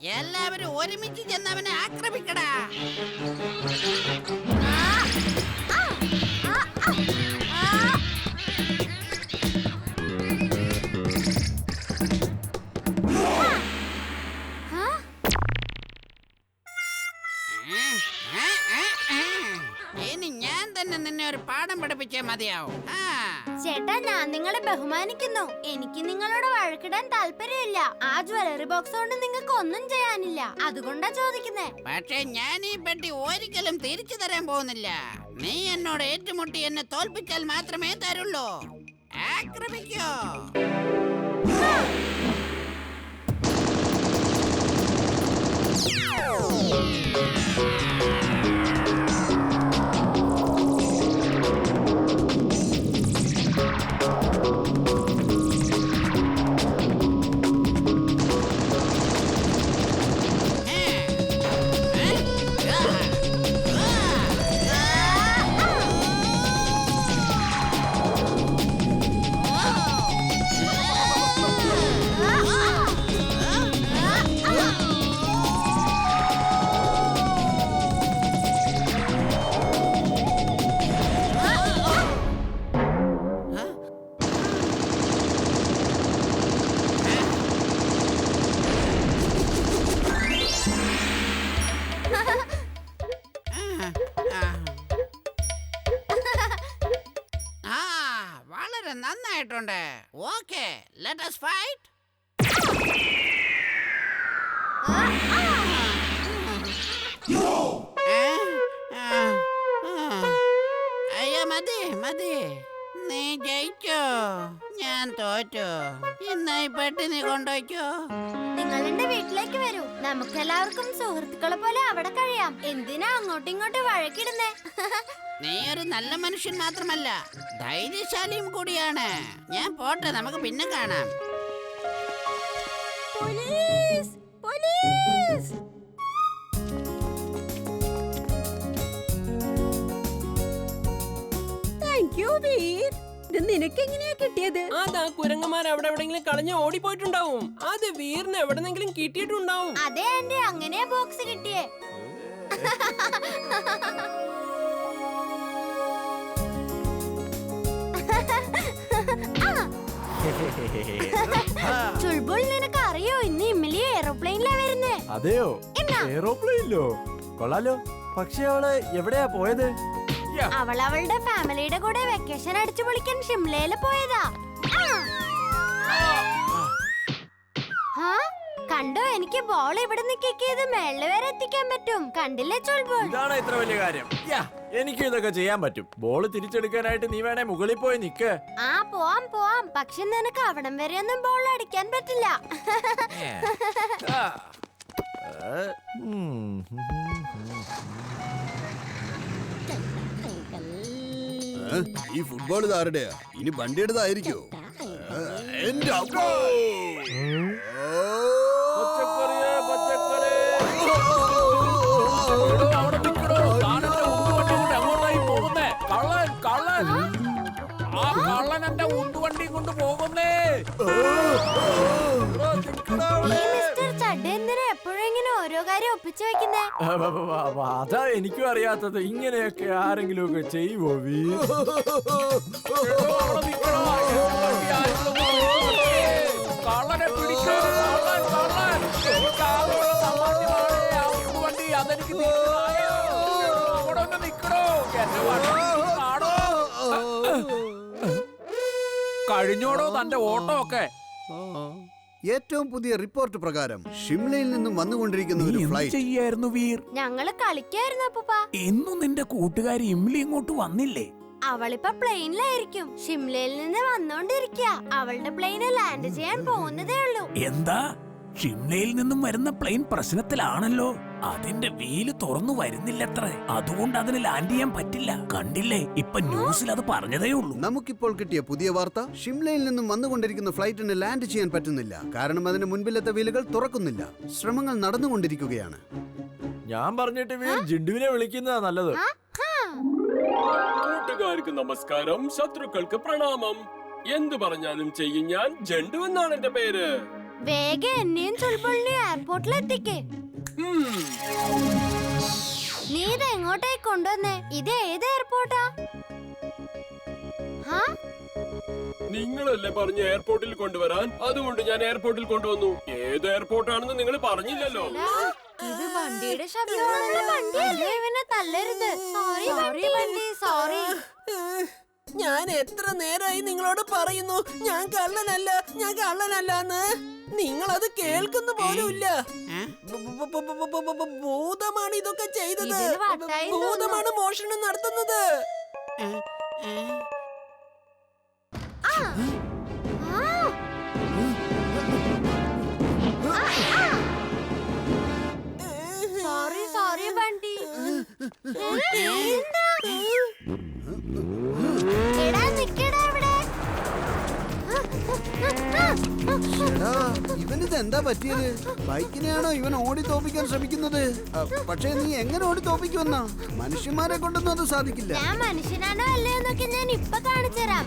എല്ലാവരും ഒരുമിച്ച് ചെന്നവനെ ആക്രമിക്കടാ. ഇനി ഞാൻ തന്നെ നിന്നെ ഒരു പാഠം പഠിപ്പിച്ചേ മതിയാവും. ചേട്ടാ, ഞാൻ നിങ്ങളെ ബഹുമാനിക്കുന്നു. എനിക്ക് നിങ്ങളോട് വഴക്കിടാൻ താല്പര്യമില്ല. ആ ജ്വല്ലറി ബോക്സ് കൊണ്ട് നിങ്ങൾക്ക് ഒന്നും ചെയ്യാനില്ല. അതുകൊണ്ടാ ചോദിക്കുന്നേ. പക്ഷെ ഞാൻ ഈ പെട്ടി ഒരിക്കലും തിരിച്ചു തരാൻ പോകുന്നില്ല. നീ എന്നോട് ഏറ്റുമുട്ടി എന്നെ തോൽപ്പിച്ചാൽ മാത്രമേ തരുള്ളൂ. ആക്രമിക്കോ. വളരെ നന്നായിട്ടുണ്ട്. Okay, let us fight. അയ്യോ, മതി മതി. നീ ജയിച്ചോ, ഞാൻ തോറ്റു. ഇന്നായി പെട്ടി നീ കൊണ്ടുവയ്ക്കോ. നിങ്ങളുടെ വീട്ടിലേക്ക് വരൂ. നമുക്കെല്ലാവർക്കും സുഹൃത്തുക്കളെ പോലെ അവിടെ കഴിയാം. എന്തിനാ അങ്ങോട്ടും ഇങ്ങോട്ടും വഴക്കിടുന്നേ? നീ ഒരു നല്ല മനുഷ്യൻ മാത്രമല്ല, ധൈര്യശാലിയും കൂടിയാണ്. ഞാൻ പോട്ടെ, നമുക്ക് പിന്നെ കാണാം. Police! Police! Thank you Veer. ഇത് നിനക്ക് എങ്ങനെയാ കിട്ടിയത്? അതാ കുരങ്ങന്മാർ അവിടെ എവിടെങ്കിലും കളഞ്ഞ് ഓടിപ്പോയിട്ടുണ്ടാവും. അത് വീറിന് എവിടെന്നെങ്കിലും കിട്ടിയിട്ടുണ്ടാവും. അതെ ആന്റി, അങ്ങനെയാ ബോക്സ് കിട്ടിയേ. ചുൾബുൾ, നിനക്ക് അറിയോ ഇന്ന് ഇമ്മിലി എയറോപ്ലെയിനിലാ വരുന്നേ? അതെയോ? എയറോപ്ലെയിനിലോ? കൊള്ളാലോ. പക്ഷെ അവള് എവിടെയാ പോയത്? അവൾ അവളുടെ ഫാമിലിയുടെ കൂടെ വെക്കേഷൻ അടിച്ചു പൊളിക്കാൻ ഷിംലയില് പോയതാ. കണ്ടോ, എനിക്ക് ബോൾ ഇവിടെ കിക്ക് ചെയ്ത് മേളില് വരെ എത്തിക്കാൻ പറ്റും. കണ്ടില്ലേ ചുൾബുൾ? ഇതാണ് ഇത്ര വലിയ കാര്യം. എനിക്ക് ഇതൊക്കെ ചെയ്യാൻ പറ്റും. ബോള് തിരിച്ചെടുക്കാനായിട്ട് നീ വേണേ മുകളിൽ പോയി നിക്ക്. പോവാം പോവാം. പക്ഷെ നിനക്ക് അവിടം വരെ ഒന്നും ബോൾ അടിക്കാൻ പറ്റില്ല. ഈ ഫുട്ബോൾ ഇതാരുടെയാ? ഇനി വണ്ടി എടുത്തായിരിക്കോ? എന്റെ കള്ളൻ ഉന്തുവണ്ടി കൊണ്ട് പോകുന്നേ. എപ്പോഴെങ്ങനെ ഓരോ കാര്യം ഒപ്പിച്ചു വെക്കുന്നേ? അതാ എനിക്കും അറിയാത്തത്. ഇങ്ങനെയൊക്കെ ആരെങ്കിലും ഒക്കെ ചെയ്യുവോ? കള്ളനെ വണ്ടി അതെനിക്ക് കഴിഞ്ഞോടോ തന്റെ ഓട്ടോ ഒക്കെ? ഏറ്റവും പുതിയ റിപ്പോർട്ട് പ്രകാരം ഷിംലയിൽ നിന്നും വന്നുകൊണ്ടിരിക്കുന്ന ഒരു ഫ്ലൈറ്റ് ചെയ്യായിരുന്നു വീർ. ഞങ്ങള് കളിക്കായിരുന്നു അപ്പൂപ്പാ. എന്നും നിന്റെ കൂട്ടുകാരി ഇംലി ഇങ്ങോട്ട് വന്നില്ലേ? അവളിപ്പോ പ്ലെയിനിലായിരിക്കും. ഷിംലയിൽ നിന്ന് വന്നോണ്ടിരിക്കുക. അവളുടെ പ്ലെയിന് ലാൻഡ് ചെയ്യാൻ പോകുന്നതേ ഉള്ളൂ. എന്താ? ഷിംലയിൽ നിന്നും വരുന്ന പ്ലെയിൻ പ്രശ്നത്തിലാണല്ലോ. അതിന്റെ വീല് തുറന്നു വരുന്നില്ലത്രേ. അതുകൊണ്ട് അതിന് ലാൻഡ് ചെയ്യാൻ പറ്റില്ല. കണ്ടില്ലേ, ഇപ്പൊ ന്യൂസിൽ അത് പറഞ്ഞതേ ഉള്ളൂ. നമുക്കിപ്പോൾ കിട്ടിയ പുതിയ വാർത്ത, ഷിംലയിൽ നിന്നും വന്നുകൊണ്ടിരിക്കുന്ന ഫ്ലൈറ്റിന് ലാൻഡ് ചെയ്യാൻ പറ്റുന്നില്ല. കാരണം അതിന് മുൻപിലത്തെ വീലുകൾ തുറക്കുന്നില്ല. ശ്രമങ്ങൾ നടന്നുകൊണ്ടിരിക്കുകയാണ്. ഞാൻ പറഞ്ഞിട്ട് വീർ ജിണ്ടുവിനെ വിളിക്കുന്നതാ നല്ലത്. കൂട്ടുകാർക്ക് നമസ്കാരം, ശത്രുക്കൾക്ക് പ്രണാമം. എന്തു പറഞ്ഞാലും ചെയ്യും ഞാൻ. ജണ്ടു എന്നാണ് എന്റെ പേര്. വേഗം എന്നെയും ചുൾബുളിനെയും എയർപോർട്ടിൽ എത്തിക്കേ. നീ ഇത് എങ്ങോട്ടേക്ക് കൊണ്ടുവന്നേ? ഇത് ഏത് എയർപോർട്ടാ? നിങ്ങളല്ലേ പറഞ്ഞ എയർപോർട്ടിൽ കൊണ്ടുവരാൻ, അതുകൊണ്ട് ഞാൻ എയർപോർട്ടിൽ കൊണ്ടുവന്നു. ഏത് എയർപോർട്ടാണെന്ന് നിങ്ങൾ പറഞ്ഞില്ലല്ലോ. ഇത് വണ്ടിയുടെ ശബ്ദമാണല്ലോ. വണ്ടിയല്ലേ? ഇവനെ തല്ലരുത്. സോറി ബണ്ടി, സോറി. ഞാൻ എത്ര നേരമായി നിങ്ങളോട് പറയുന്നു ഞാൻ കള്ളനല്ലെന്ന്. നിങ്ങൾ അത് കേൾക്കുന്ന പോലുമില്ല. ഭൂതമാണ് ഇതൊക്കെ ചെയ്തത്. ഇതിന് വട്ടായി ഭൂതമാണ് മോഷണം നടത്തുന്നത്. സോറി ബണ്ടി. എടാ നിക്കടാ ഇവിടെ. ഇവനിത് എന്താ പറ്റിയത്? ബൈക്കിനെയാണോ ഇവൻ ഓടി തോപ്പിക്കാൻ ശ്രമിക്കുന്നത്? പക്ഷേ നീ എങ്ങനെ ഓടി തോപ്പിക്കുമെന്നാ? മനുഷ്യന്മാരെ കൊണ്ടൊന്നും അത് സാധിക്കില്ല. ഞാൻ മനുഷ്യനാണോ അല്ലേ എന്നൊക്കെ ഞാൻ ഇപ്പൊ കാണിച്ചുതരാം.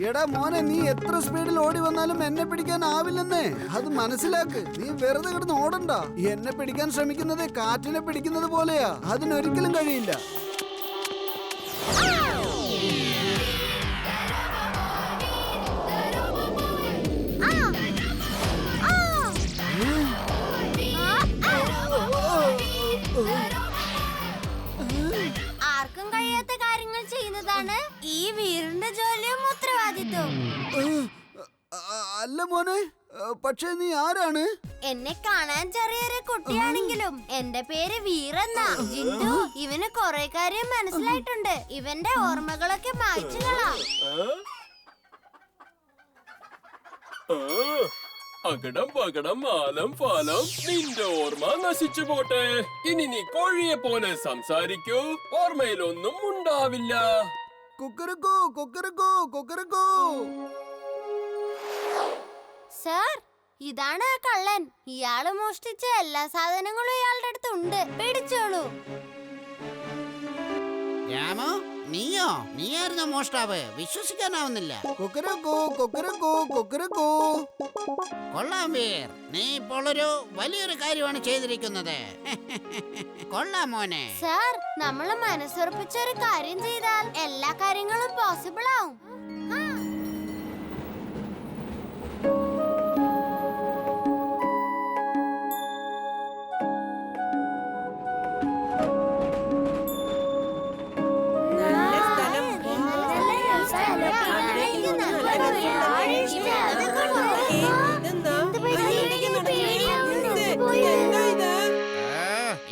എടാ മോനെ, നീ എത്ര സ്പീഡിൽ ഓടി വന്നാലും എന്നെ പിടിക്കാൻ ആവില്ലെന്നേ. അത് മനസ്സിലാക്ക്. നീ വെറുതെ കിടന്ന് ഓടണ്ട. എന്നെ പിടിക്കാൻ ശ്രമിക്കുന്നത് കാറ്റിനെ പിടിക്കുന്നത് പോലെയാ. അതിനൊരിക്കലും കഴിയില്ല. ആർക്കും കഴിയാത്ത കാര്യങ്ങൾ ചെയ്യുന്നതാണ് ഈ വീറിന്റെ ജോലിയും ഉത്തരവാദിത്വം. അല്ല മോനെ, പക്ഷേ നീ ആരാണ്? എന്നെ കാണാൻ ചെറിയൊരു കുട്ടിയാണെങ്കിലും എന്റെ പേര് വീറെന്നാ. ജിന്ദു, ഇവന് കുറെ കാര്യം മനസ്സിലായിട്ടുണ്ട്. ഇവന്റെ ഓർമ്മകളൊക്കെ മായ്ച്ചു കളാം. അകടം പകടം ആലം ഫാലം, നിന്റെ ഓർമ്മ നശിച്ചു പോട്ടെ. ഇനി നീ കോഴിയെ പോലെ സംസാരിക്കൂ, ഓർമ്മയിലൊന്നും ഉണ്ടാവില്ല. കുക്കരക്കോ കുക്കരക്കോ കുക്കരക്കോ. സർ, ഇതാണ് ആ കള്ളൻ. ഇയാള് മോഷ്ടിച്ച എല്ലാ സാധനങ്ങളും ഇയാളുടെ അടുത്തുണ്ട്. പിടിച്ചോളൂ. രാമു, നീയായിരുന്നോ മോഷ്ടാവ്? വിശ്വസിക്കാനാവുന്നില്ല. കുക്കരക്കോ കുക്കരക്കോ കുക്കരക്കോ. കൊള്ളാം വീർ, നീ ഇപ്പോൾ ഒരു വലിയൊരു കാര്യമാണ് ചെയ്തിരിക്കുന്നത്. കൊള്ളാം മോനെ. സർ, നമ്മള് മനസ്സുറപ്പിച്ച ഒരു കാര്യം ചെയ്താൽ എല്ലാ കാര്യങ്ങളും പോസിബിൾ ആവും.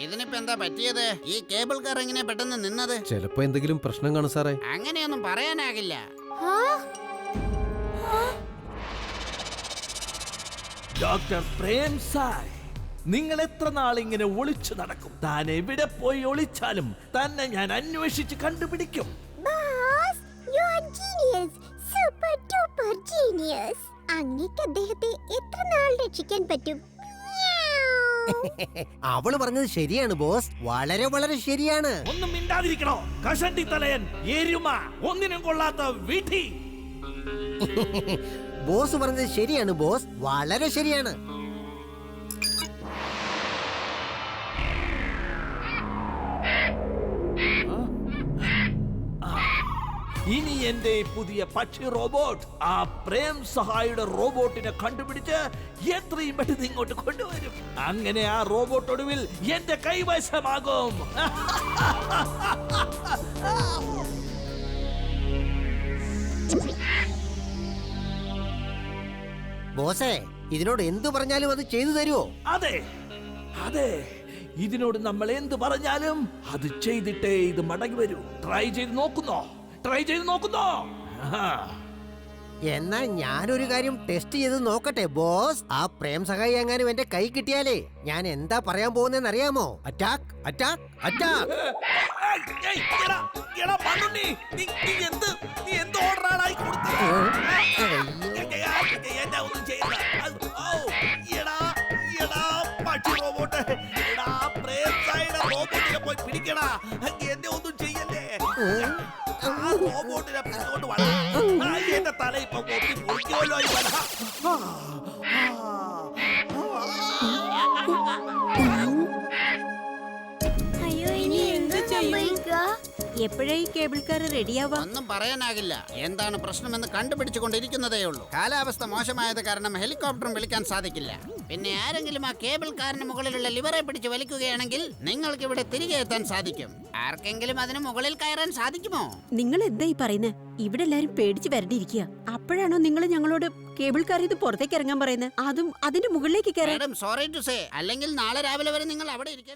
ഇതിനിപ്പോ എന്താ പറ്റിയത്? ഈ കേബിൾ കാർ എങ്ങനെ പെട്ടെന്ന് നിന്നത്? ചിലപ്പോ എന്തെങ്കിലും പ്രശ്നം കാണും സാറേ. അങ്ങനെയൊന്നും പറയാനാകില്ല. ഡോക്ടർ പ്രേം സായ്, നിങ്ങൾ എത്ര നാളിങ്ങനെ ഒളിച്ചു നടക്കും? താൻ എവിടെ പോയി ഒളിച്ചാലും തന്നെ ഞാൻ അന്വേഷിച്ച് കണ്ടുപിടിക്കും. അങ്ങേക്ക് അദ്ദേഹത്തെ എത്ര നാൾ രക്ഷിക്കാൻ പറ്റും? അവള് പറഞ്ഞത് ശരിയാണ് ബോസ്, വളരെ വളരെ ശരിയാണ്. ഒന്നും മിണ്ടാതിരിക്കണോ? കഷണ്ടി തലയൻ, എരുമ, ഒന്നിനും കൊള്ളാത്ത വിധി. ബോസ് പറഞ്ഞത് ശരിയാണ് ബോസ്, വളരെ ശരിയാണ്. ഇനി എന്റെ പുതിയ പക്ഷി റോബോട്ട് ആ പ്രേം സഹായിയുടെ റോബോട്ടിനെ കണ്ടുപിടിച്ച് എത്രയും പെട്ടെന്ന് ഇങ്ങോട്ട് കൊണ്ടുവരും. അങ്ങനെ ആ റോബോട്ട് ഒടുവിൽ എന്റെ കൈവശമാകും. ബോസേ ഇതിനോട് എന്തു പറഞ്ഞാലും അത് ചെയ്തു തരുമോ? അതെ അതെ, ഇതിനോട് നമ്മൾ എന്ത് പറഞ്ഞാലും അത് ചെയ്തിട്ടേ ഇത് മടങ്ങി വരൂ. ട്രൈ ചെയ്ത് നോക്കുന്നോ? ആഹാ. എന്നാ ഞാനൊരു കാര്യം ടെസ്റ്റ് ചെയ്ത് നോക്കട്ടെ ബോസ്. ആ പ്രേം സഹായി എങ്ങാനും എന്റെ കൈ കിട്ടിയാലേ ഞാൻ എന്താ പറയാൻ പോകുന്നതെന്ന് അറിയാമോ? Attack attack attack. ഏയ്, എടാ മണ്ണുണ്ണി, നീ എന്ത് ഓർഡറാണ് ആയി കൊടുത്തത്? എന്നെ ഒന്നും ചെയ്യണ്ട. എടാ പക്ഷി റോബോട്ട്, എടാ പ്രേം സഹായിയുടെ റോബോട്ടിനെ പോയി പിടിക്കടാ. എന്നെ ഒന്നും ചെയ്യല്ലേ. ആ റോബോട്ടിനെ പിടിച്ചോണ്ട് വരാ. എന്റെ തല ഇപ്പൊ പൊളിക്കുമല്ലോ ഈ വല. അയ്യോ ഇനി എന്ത് സംഭവിക്കുക? എപ്പോഴാ ഈ കേബിൾ കാർ റെഡിയാവാ? ഒന്നും പറയാനാകില്ല. എന്താണ് പ്രശ്നമെന്ന് കണ്ടുപിടിച്ചുകൊണ്ടിരിക്കുന്നതേ ഉള്ളൂ. കാലാവസ്ഥ മോശമായത് കാരണം ഹെലികോപ്റ്ററും വിളിക്കാൻ സാധിക്കില്ല. പിന്നെ ആരെങ്കിലും ആ കേബിൾ കാറിന് മുകളിലുള്ള ലിവറെ പിടിച്ച് വലിക്കുകയാണെങ്കിൽ നിങ്ങൾക്ക് ഇവിടെ തിരികെ എത്താൻ സാധിക്കും. ആർക്കെങ്കിലും അതിന് മുകളിൽ കയറാൻ സാധിക്കുമോ? നിങ്ങൾ എന്താ ഈ പറയുന്നത്? ഇവിടെ എല്ലാരും പേടിച്ച് വരണ്ടിരിക്കുക. അപ്പോഴാണോ നിങ്ങൾ ഞങ്ങളോട് കേബിൾ കാർ ഇത് പുറത്തേക്ക് ഇറങ്ങാൻ പറയുന്നത്? അതും അതിന്റെ മുകളിലേക്ക് കയറാൻ? മാഡം, സോറി ടു സേ, അല്ലെങ്കിൽ നാളെ രാവിലെ വരെ നിങ്ങൾ അവിടെ ഇരിക്കാൻ